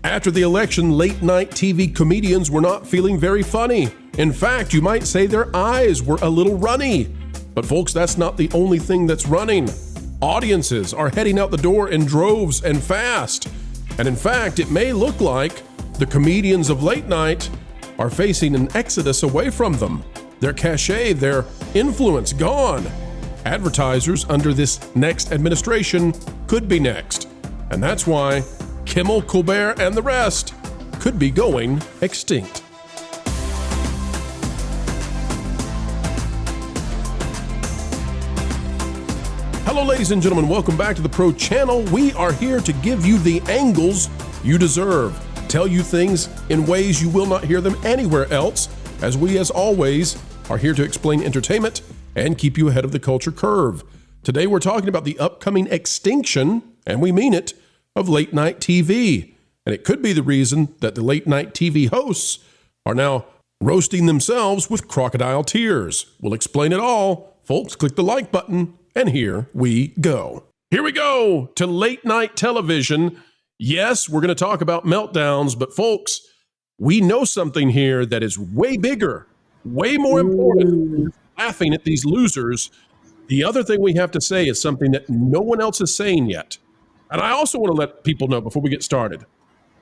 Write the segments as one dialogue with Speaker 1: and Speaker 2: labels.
Speaker 1: After the election, late-night TV comedians were not feeling very funny. In fact, you might say their eyes were a little runny. But folks, that's not the only thing that's running. Audiences are heading out the door in droves and fast. And in fact, it may look like the comedians of late night are facing an exodus away from them. Their cachet, their influence gone. Advertisers under this next administration could be next. And that's why Kimmel, Colbert, and the rest could be going extinct. Hello, ladies and gentlemen. Welcome back to the Pro Channel. We are here to give you the angles you deserve, tell you things in ways you will not hear them anywhere else, as we, as always, are here to explain entertainment and keep you ahead of the culture curve. Today, we're talking about the upcoming extinction, and we mean it, of late night TV. And it could be the reason that the late night TV hosts are now roasting themselves with crocodile tears. We'll explain it all. Folks, click the like button, and here we go. Here we go to late night television. Yes, we're going to talk about meltdowns, but folks, we know something here that is way bigger, way more important than just laughing at these losers. The other thing we have to say is something that no one else is saying yet. And I also want to let people know before we get started,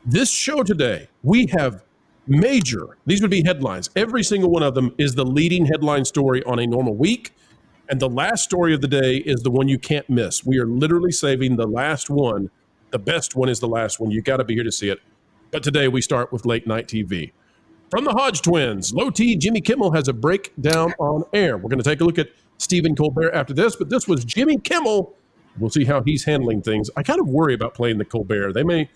Speaker 1: this show today, we have major, these would be headlines. Every single one of them is the leading headline story on a normal week. And the last story of the day is the one you can't miss. We are literally saving the last one. The best one is the last one. You got to be here to see it. But today we start with late night TV. From the Hodge twins, Low T, Jimmy Kimmel has a breakdown on air. We're going to take a look at Stephen Colbert after this, but this was Jimmy Kimmel. We'll see how he's handling things. I kind of worry about playing the Colbert. They may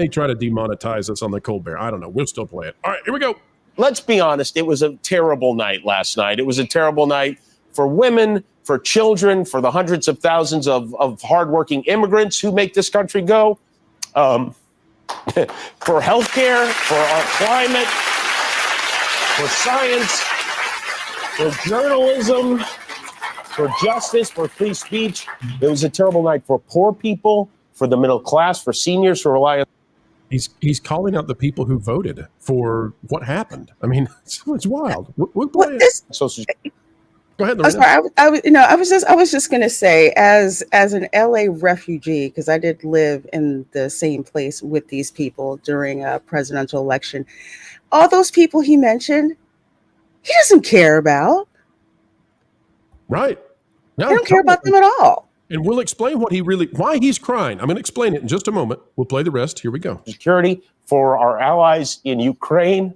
Speaker 1: try to demonetize us on the Colbert. I don't know. We'll still play it. All right, here we go.
Speaker 2: Let's be honest. It was a terrible night last night. It was a terrible night for women, for children, for the hundreds of thousands of hardworking immigrants who make this country go, for healthcare, for our climate, for science, for journalism, for justice, for free speech. It was a terrible night for poor people, for the middle class, for seniors who rely on.
Speaker 1: He's calling out the people who voted for what happened. I mean, it's wild. We'll
Speaker 3: Go
Speaker 1: ahead, Lorena.
Speaker 3: I'm sorry. I was just going to say, as an LA refugee, because I did live in the same place with these people during a presidential election. All those people he mentioned, he doesn't care about.
Speaker 1: Right. No,
Speaker 3: I don't care about them at all.
Speaker 1: And we'll explain why he's crying. I'm going to explain it in just a moment. We'll play the rest. Here we go.
Speaker 2: Security for our allies in Ukraine,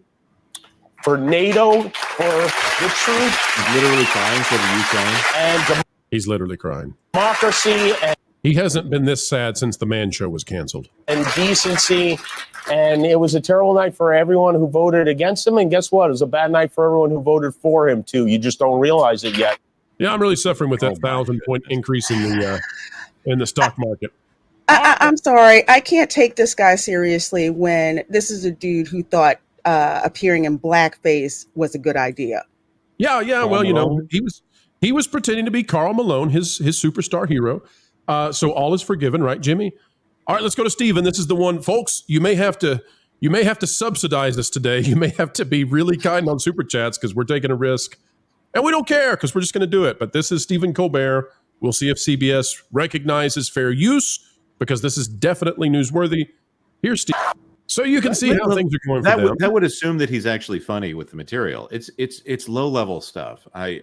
Speaker 2: for NATO, for the truth.
Speaker 4: He's literally crying for the Ukraine.
Speaker 2: And
Speaker 1: he's literally crying.
Speaker 2: Democracy. And
Speaker 1: he hasn't been this sad since the Man Show was canceled.
Speaker 2: And decency. And it was a terrible night for everyone who voted against him. And guess what? It was a bad night for everyone who voted for him, too. You just don't realize it yet.
Speaker 1: Yeah, I'm really suffering with that 1,000-point increase in the stock market.
Speaker 3: I'm sorry. I can't take this guy seriously when this is a dude who thought appearing in blackface was a good idea.
Speaker 1: Yeah. Well, you know, he was pretending to be Karl Malone, his superstar hero. So all is forgiven, right, Jimmy? All right, let's go to Stephen. This is the one, folks. You may have to subsidize us today. You may have to be really kind on super chats because we're taking a risk. And we don't care because we're just going to do it. But this is Stephen Colbert. We'll see if CBS recognizes fair use because this is definitely newsworthy. Here's Steve. So you can see how things are going for them.
Speaker 4: That would assume that he's actually funny with the material. It's low level stuff. I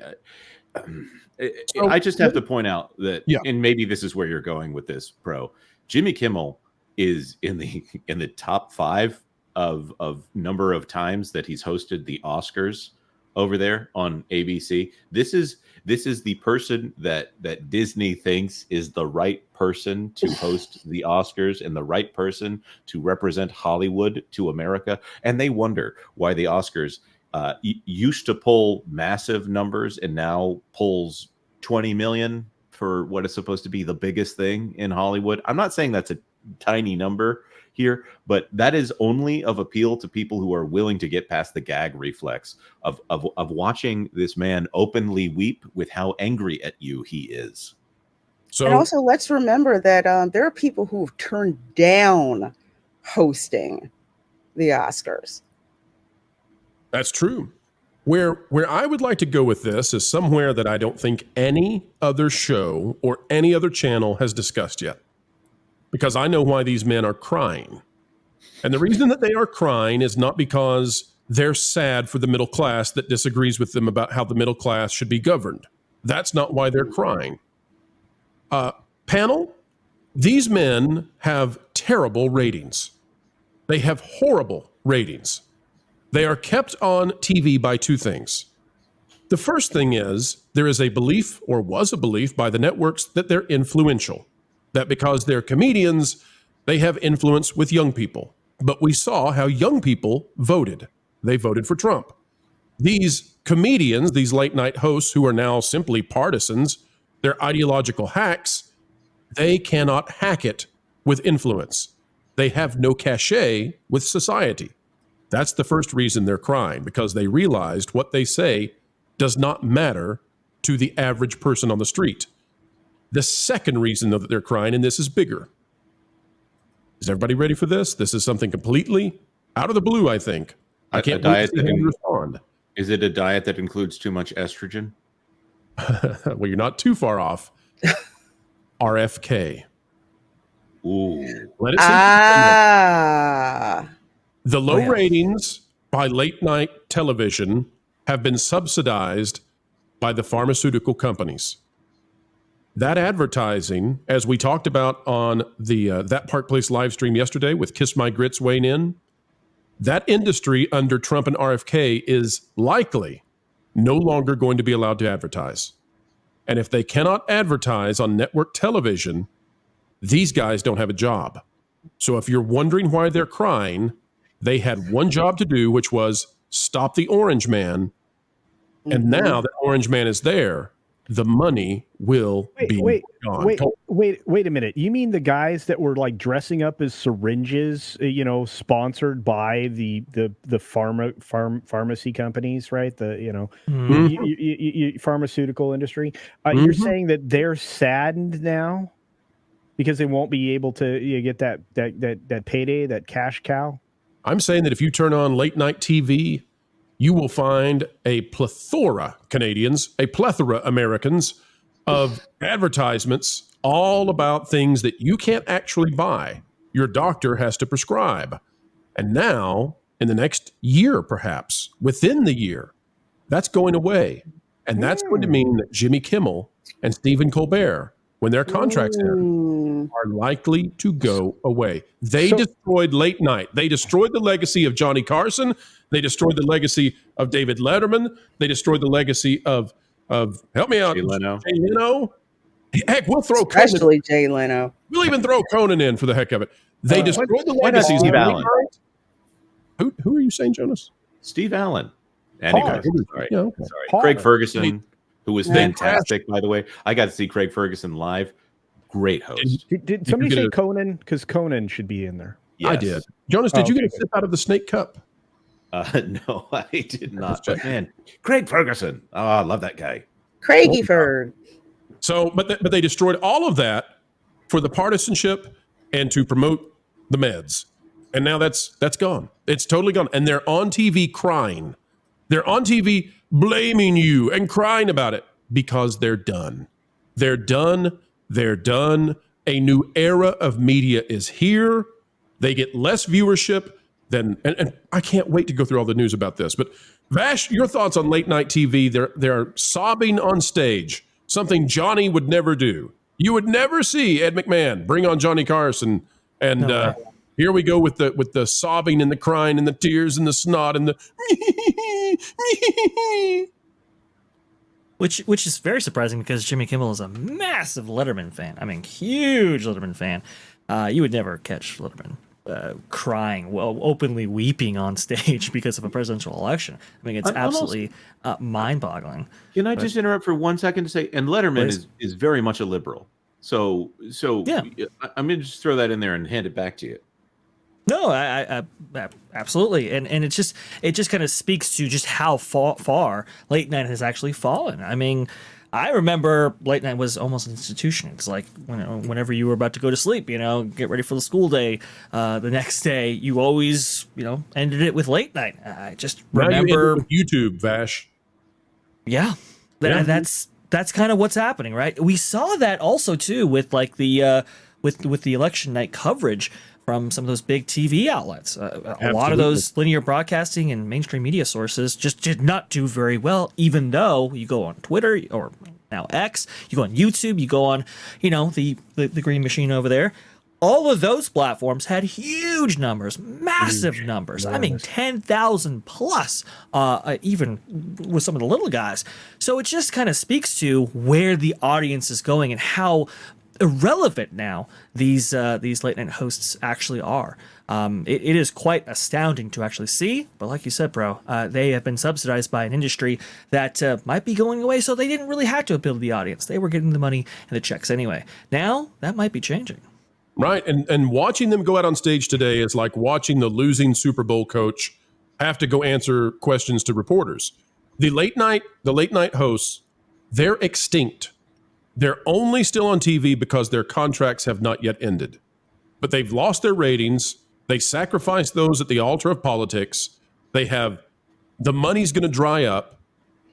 Speaker 4: just have to point out that, and maybe this is where you're going with this, Pro. Jimmy Kimmel is in the top 5 of number of times that he's hosted the Oscars over there on ABC. This is the person that Disney thinks is the right person to host the Oscars and the right person to represent Hollywood to America. And they wonder why the Oscars used to pull massive numbers and now pulls 20 million for what is supposed to be the biggest thing in Hollywood. I'm not saying that's a tiny number here, but that is only of appeal to people who are willing to get past the gag reflex of watching this man openly weep with how angry at you he is.
Speaker 3: So, and also let's remember that there are people who've turned down hosting the Oscars.
Speaker 1: That's true. Where I would like to go with this is somewhere that I don't think any other show or any other channel has discussed yet. Because I know why these men are crying. And the reason that they are crying is not because they're sad for the middle class that disagrees with them about how the middle class should be governed. That's not why they're crying. Panel, these men have terrible ratings. They have horrible ratings. They are kept on TV by two things. The first thing is there is a belief, or was a belief, by the networks that they're influential, that because they're comedians, they have influence with young people. But we saw how young people voted. They voted for Trump. These comedians, these late night hosts who are now simply partisans, they're ideological hacks, they cannot hack it with influence. They have no cachet with society. That's the first reason they're crying, because they realized what they say does not matter to the average person on the street. The second reason, though, that they're crying, and this is bigger. Is everybody ready for this? This is something completely out of the blue, I think. I can't wait to see him respond.
Speaker 4: Is it a diet that includes too much estrogen?
Speaker 1: Well, you're not too far off. RFK.
Speaker 4: Ooh.
Speaker 1: Let it sink in. The low ratings by late night television have been subsidized by the pharmaceutical companies. That advertising, as we talked about on the That Park Place live stream yesterday with Kiss My Grits weighing in, that industry under Trump and RFK is likely no longer going to be allowed to advertise. And if they cannot advertise on network television, these guys don't have a job. So if you're wondering why they're crying, they had one job to do, which was stop the Orange Man. And now that Orange Man is there, the money will be gone.
Speaker 5: Wait a minute. You mean the guys that were like dressing up as syringes, sponsored by the pharmacy companies, right? The pharmaceutical industry. You're saying that they're saddened now because they won't be able to get that payday, that cash cow?
Speaker 1: I'm saying that if you turn on late night TV, you will find a plethora Americans of advertisements all about things that you can't actually buy. Your doctor has to prescribe. And now, in the next year, perhaps, within the year, that's going away. And that's going to mean that Jimmy Kimmel and Stephen Colbert, when their contracts end, are likely to go away. They destroyed late night. They destroyed the legacy of Johnny Carson. They destroyed the legacy of David Letterman. They destroyed the legacy of help me out, Jay Leno. Heck, we'll throw
Speaker 3: especially Jay Leno.
Speaker 1: We'll even throw Conan in for the heck of it. They destroyed the legacy of
Speaker 4: Steve Allen.
Speaker 1: Who are you saying, Jonas?
Speaker 4: Steve Allen. Anyway, sorry. Craig Ferguson, who was fantastic, by the way. I got to see Craig Ferguson live. Great host.
Speaker 5: Did somebody say Conan? Because Conan should be in there.
Speaker 1: Yes. I did. Jonas, did you get a sip out of the snake cup?
Speaker 4: No, I did not. But man, Craig Ferguson. Oh, I love that guy.
Speaker 3: Craigie Ferg.
Speaker 1: So, but they destroyed all of that for the partisanship and to promote the meds. And now that's gone. It's totally gone. And they're on TV crying. They're on TV blaming you and crying about it because they're done. They're done. They're done. A new era of media is here. They get less viewership than, and I can't wait to go through all the news about this. But Vash, your thoughts on late night TV? They're sobbing on stage, something Johnny would never do. You would never see Ed McMahon bring on Johnny Carson, and here we go with the sobbing and the crying and the tears and the snot and the
Speaker 6: which is very surprising because Jimmy Kimmel is a massive Letterman fan. I mean, huge Letterman fan. You would never catch Letterman crying, openly weeping on stage because of a presidential election. I mean, it's absolutely mind-boggling.
Speaker 4: Can I just interrupt for 1 second to say, and Letterman is very much a liberal. So yeah. I'm going to just throw that in there and hand it back to you.
Speaker 6: No, I absolutely, and it just kind of speaks to just how far late night has actually fallen. I mean, I remember late night was almost an institution. It's like whenever you were about to go to sleep, get ready for the school day. The next day, you always, ended it with late night. I just remember
Speaker 1: with YouTube, Vash.
Speaker 6: Yeah, that's kind of what's happening, right? We saw that also too with like the with the election night coverage from some of those big TV outlets. A lot of those linear broadcasting and mainstream media sources just did not do very well, even though you go on Twitter or now X, you go on YouTube, you go on, the green machine over there. All of those platforms had huge numbers, massive numbers. I mean, 10,000 plus, even with some of the little guys. So it just kind of speaks to where the audience is going and how irrelevant now these late night hosts actually are. It is quite astounding to actually see, but like you said, bro, they have been subsidized by an industry that might be going away, so they didn't really have to appeal to the audience. They were getting the money and the checks anyway. Now that might be changing.
Speaker 1: Right, and watching them go out on stage today is like watching the losing Super Bowl coach have to go answer questions to reporters. The late night hosts, they're extinct. They're only still on TV because their contracts have not yet ended. But they've lost their ratings. They sacrificed those at the altar of politics. The money's going to dry up,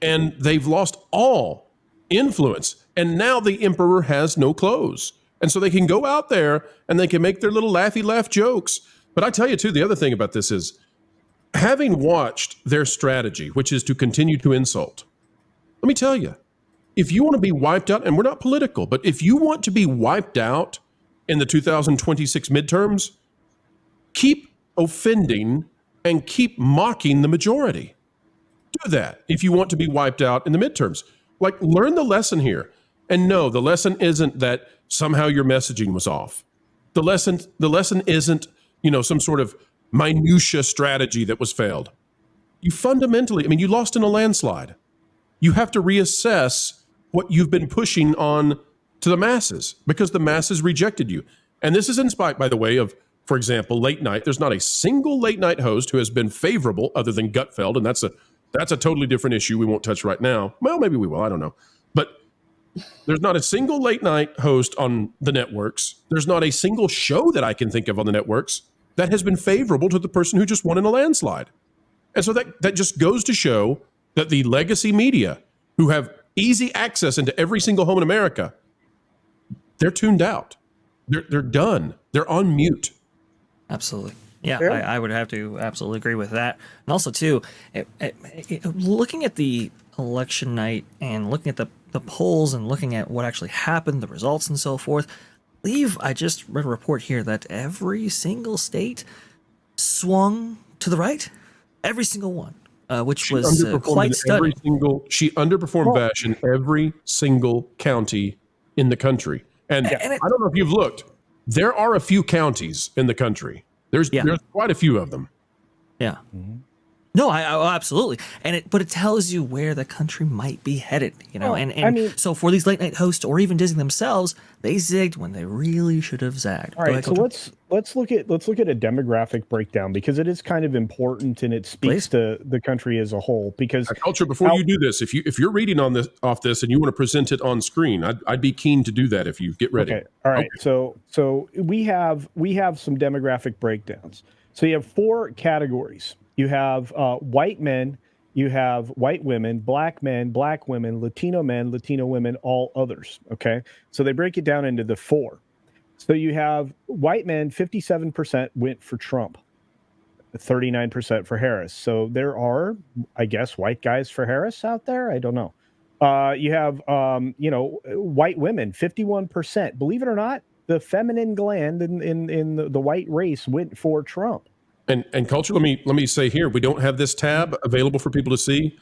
Speaker 1: and they've lost all influence. And now the emperor has no clothes. And so they can go out there and they can make their little laughy laugh jokes. But I tell you, too, the other thing about this is having watched their strategy, which is to continue to insult. Let me tell you, if you want to be wiped out, and we're not political, but if you want to be wiped out in the 2026 midterms, keep offending and keep mocking the majority. Do that if you want to be wiped out in the midterms. Like, learn the lesson here. And no, the lesson isn't that somehow your messaging was off. The lesson isn't, some sort of minutia strategy that was failed. You fundamentally, you lost in a landslide. You have to reassess what you've been pushing on to the masses because the masses rejected you. And this is in spite, by the way, of, for example, late night. There's not a single late night host who has been favorable other than Gutfeld. And that's a totally different issue we won't touch right now. Well, maybe we will. I don't know. But there's not a single late night host on the networks. There's not a single show that I can think of on the networks that has been favorable to the person who just won in a landslide. And so that just goes to show that the legacy media, who have easy access into every single home in America, they're tuned out. They're done. They're on mute.
Speaker 6: Absolutely. Yeah,
Speaker 3: Sure.
Speaker 6: I would have to absolutely agree with that. And also, too, looking at the election night and looking at the polls and looking at what actually happened, the results and so forth, I just read a report here that every single state swung to the right. Every single one. Which was quite stunning.
Speaker 1: She underperformed Vash in every single county in the country. And I don't know if you've looked. There are a few counties in the country. There's quite a few of them.
Speaker 6: Yeah. Mm-hmm. No, I absolutely. But it tells you where the country might be headed, so for these late night hosts or even Disney themselves, they zigged when they really should have zagged.
Speaker 5: All right, so let's look at a demographic breakdown because it is kind of important and it speaks to the country as a whole. Because
Speaker 1: Culture, before you do this, if you're reading off this and you want to present it on screen, I'd be keen to do that if you get ready.
Speaker 5: Okay. All right. Okay. So we have some demographic breakdowns. So you have 4 categories. You have white men, you have white women, black men, black women, Latino men, Latino women, all others. Okay. So they break it down into the 4. So you have white men, 57% went for Trump, 39% for Harris. So there are, I guess, white guys for Harris out there. I don't know. You have, white women, 51%. Believe it or not, the feminine gland in the white race went for Trump.
Speaker 1: And Culture, let me say here, we don't have this tab available for people to see.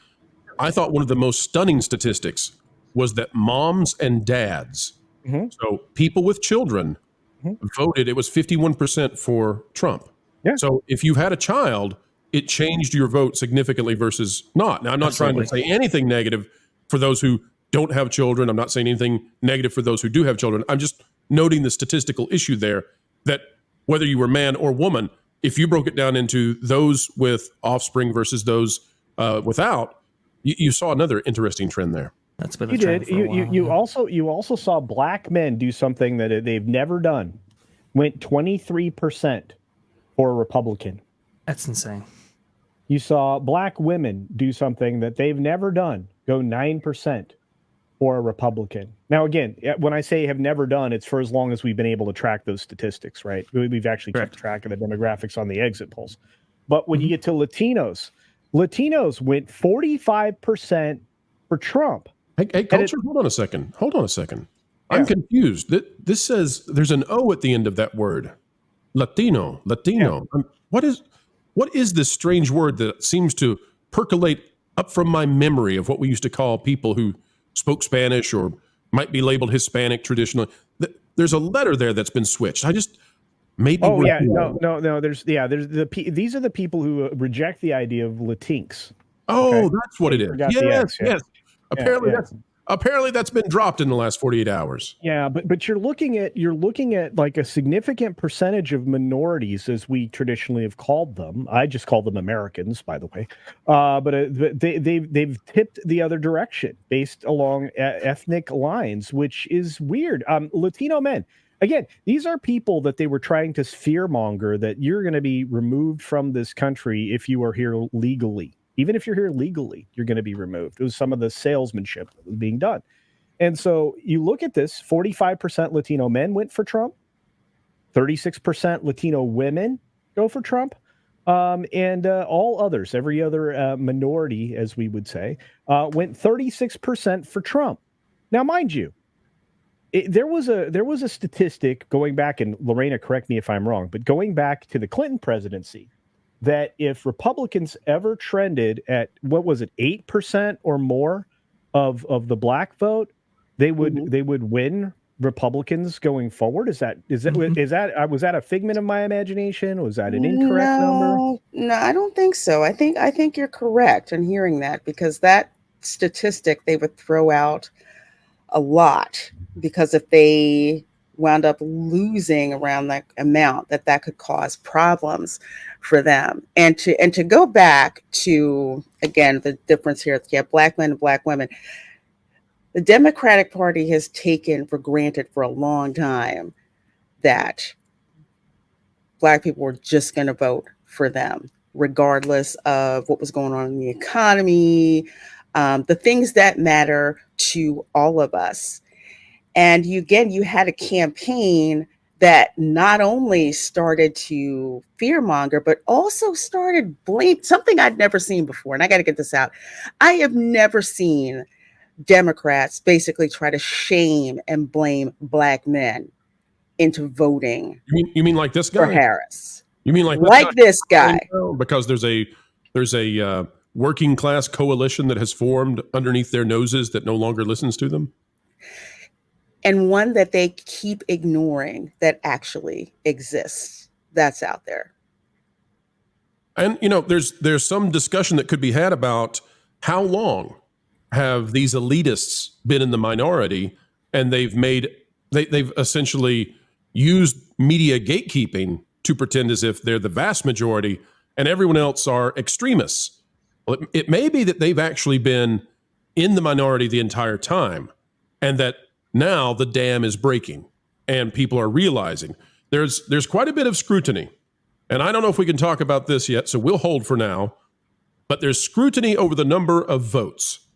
Speaker 1: I thought one of the most stunning statistics was that moms and dads, so people with children, voted. It was 51% for Trump.
Speaker 5: Yeah.
Speaker 1: So if you had a child, it changed your vote significantly versus not. Now, I'm not trying to say anything negative for those who don't have children. I'm not saying anything negative for those who do have children. I'm just noting the statistical issue there that whether you were man or woman, if you broke it down into those with offspring versus those without, you saw another interesting trend there.
Speaker 6: That's been
Speaker 5: You
Speaker 6: the trend
Speaker 5: did.
Speaker 6: for a while.
Speaker 5: You also saw black men do something that they've never done. Went 23% for a Republican.
Speaker 6: That's insane.
Speaker 5: You saw black women do something that they've never done. Go 9% for a Republican. Now, again, when I say have never done, it's for as long as we've been able to track those statistics, right? We've actually kept track of the demographics on the exit polls. But when you get to Latinos went 45% for Trump.
Speaker 1: Hey, Culture, hold on a second. I'm confused. This says there's an O at the end of that word. Latino.
Speaker 5: Yeah.
Speaker 1: What is this strange word that seems to percolate up from my memory of what we used to call people who spoke Spanish or might be labeled Hispanic traditionally? There's a letter there that's been switched. No.
Speaker 5: These are the people who reject the idea of Latinx.
Speaker 1: Oh, okay. That's what it is. Yes. Apparently that's been dropped in the last 48 hours.
Speaker 5: Yeah, but you're looking at like a significant percentage of minorities, as we traditionally have called them. I just call them Americans, by the way. But they've tipped the other direction based along ethnic lines, which is weird. Latino men. Again, these are people that they were trying to fearmonger that you're going to be removed from this country if you are here legally. Even if you're here legally, you're going to be removed. It was some of the salesmanship that was being done. And so you look at this, 45% Latino men went for Trump, 36% Latino women go for Trump, and all others, every other minority, as we would say, went 36% for Trump. Now, mind you, there was a statistic going back, and Lorena, correct me if I'm wrong, but going back to the Clinton presidency, that if Republicans ever trended at, 8% or more of the black vote, they would win Republicans going forward. Was that a figment of my imagination? Was that an incorrect number?
Speaker 3: No, I don't think so. I think you're correct in hearing that, because that statistic they would throw out a lot, because if they wound up losing around that amount, that could cause problems for them. And to go back to, again, the difference here, you have black men and black women. The Democratic Party has taken for granted for a long time that black people were just going to vote for them, regardless of what was going on in the economy, the things that matter to all of us. And you had a campaign that not only started to fearmonger, but also started blame, something I'd never seen before. And I got to get this out. I have never seen Democrats basically try to shame and blame black men into voting.
Speaker 1: You mean like this guy
Speaker 3: for Harris?
Speaker 1: You mean like
Speaker 3: this guy?
Speaker 1: Because there's a working class coalition that has formed underneath their noses that no longer listens to them.
Speaker 3: And one that they keep ignoring that actually exists, that's out there.
Speaker 1: And, there's some discussion that could be had about how long have these elitists been in the minority, and they've essentially used media gatekeeping to pretend as if they're the vast majority and everyone else are extremists. Well, it may be that they've actually been in the minority the entire time, and that now the dam is breaking and people are realizing there's quite a bit of scrutiny. And I don't know if we can talk about this yet, so we'll hold for now. But there's scrutiny over the number of votes.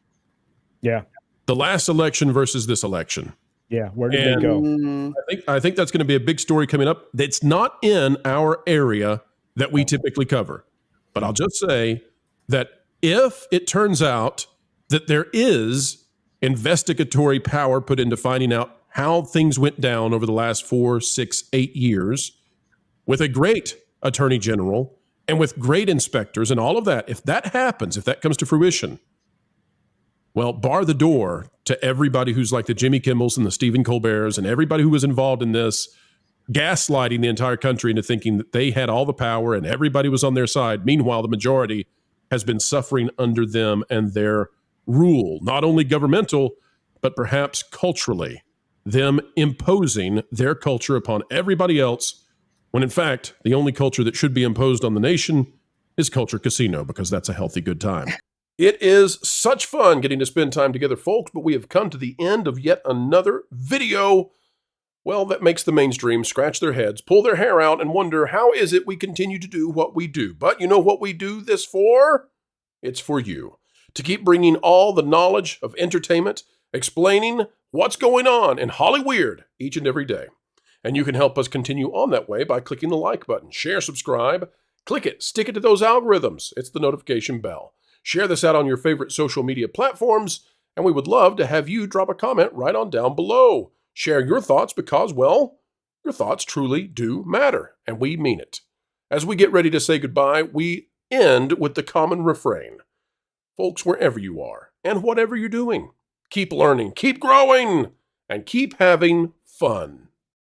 Speaker 5: Yeah.
Speaker 1: The last election versus this election.
Speaker 5: Yeah. Where did they go?
Speaker 1: I think that's going to be a big story coming up. That's not in our area that we typically cover. But I'll just say that if it turns out that there is investigatory power put into finding out how things went down over the last 4, 6, 8 years, with a great attorney general and with great inspectors and all of that, if that happens, if that comes to fruition, well, bar the door to everybody who's like the Jimmy Kimmels and the Stephen Colberts and everybody who was involved in this, gaslighting the entire country into thinking that they had all the power and everybody was on their side. Meanwhile, the majority has been suffering under them and their rule, not only governmental, but perhaps culturally, them imposing their culture upon everybody else, when in fact, the only culture that should be imposed on the nation is culture casino, because that's a healthy, good time. It is such fun getting to spend time together, folks, but we have come to the end of yet another video. Well, that makes the mainstream scratch their heads, pull their hair out, and wonder how is it we continue to do what we do. But you know what we do this for? It's for you. To keep bringing all the knowledge of entertainment, explaining what's going on in Hollyweird each and every day. And you can help us continue on that way by clicking the like button. Share, subscribe, click it, stick it to those algorithms. It's the notification bell. Share this out on your favorite social media platforms, and we would love to have you drop a comment right on down below. Share your thoughts because, well, your thoughts truly do matter, and we mean it. As we get ready to say goodbye, we end with the common refrain. Folks, wherever you are, and whatever you're doing, keep learning, keep growing, and keep having fun.